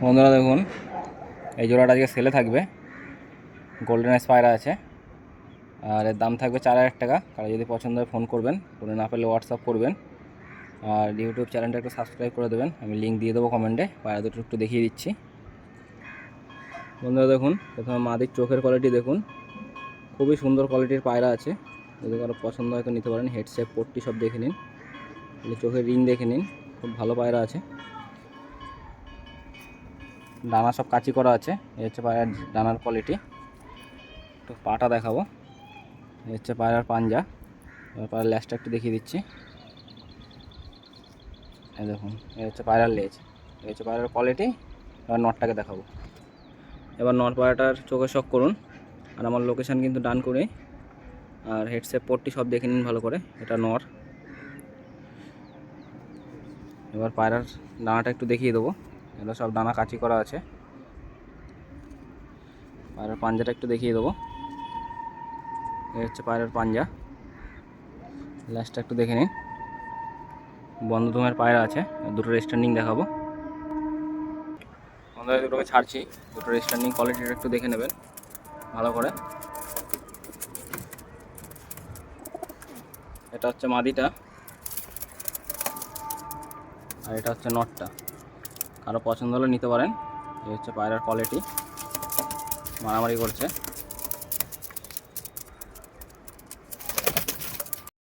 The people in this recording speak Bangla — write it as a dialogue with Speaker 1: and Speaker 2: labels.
Speaker 1: বন্ধুরা দেখুন, এই জোড়াটা আজকে সেলে থাকবে। গোল্ডেন আইস পায়রা আছে, আর এর দাম থাকবে 4000 টাকা। কারো যদি পছন্দ হয় ফোন করবেন, ফোনে না পেলে হোয়াটসঅ্যাপ করবেন। আর ইউটিউব চ্যানেলটা একটু সাবস্ক্রাইব করে দেবেন, আমি লিঙ্ক দিয়ে দেবো কমেন্টে। পায়রা দুটো একটু দেখিয়ে দিচ্ছি। বন্ধুরা দেখুন, প্রথমে মাদির চোখের কোয়ালিটি দেখুন, খুবই সুন্দর কোয়ালিটির পায়রা আছে। যদি কারো পছন্দ হয় তো নিতে পারেন। হেড শেপ, পট্টি সব দেখে নিন, চোখের রিং দেখে নিন, খুব ভালো পায়রা আছে। ডানা সব কাচি করা আছে। এই হচ্ছে পায়রার ডানার কোয়ালিটি। একটু পাটা দেখাবো। এই হচ্ছে পায়রার পাঞ্জা। এবার পায়রার লেজটা একটু দেখিয়ে দিচ্ছি। এই দেখুন, এই হচ্ছে পায়রার লেজ, এই হচ্ছে পায়রার কোয়ালিটি। এবার নটটাকে দেখাবো। এবার নট পায়রাটার চোখে শক করুন। আর আমার লোকেশান কিন্তু ডান করে। আর হেডসেট পট্টি সব দেখে নিন ভালো করে। এটা নর। এবার পায়রার ডানাটা একটু দেখিয়ে দেবো। এটা সব ডানা কাচি করা আছে। পায়রার পাঞ্জাটা একটু দেখিয়ে দেবো। এই হচ্ছে পায়রার পাঞ্জা। লেজটা একটু দেখে নিন। বন্ধ ধুমের পায়রা আছে। দুটোর স্ট্যান্ডিং দেখাবো। বন্ধুরা দুটোকে ছাড়ছি, দুটোর স্ট্যান্ডিং কোয়ালিটিটা একটু দেখে নেবেন ভালো করে। এটা হচ্ছে মাদিটা, আর এটা হচ্ছে নটটা। কারো পছন্দ হলে নিতে পারেন। এই হচ্ছে পায়রার কোয়ালিটি, মারামারি করছে।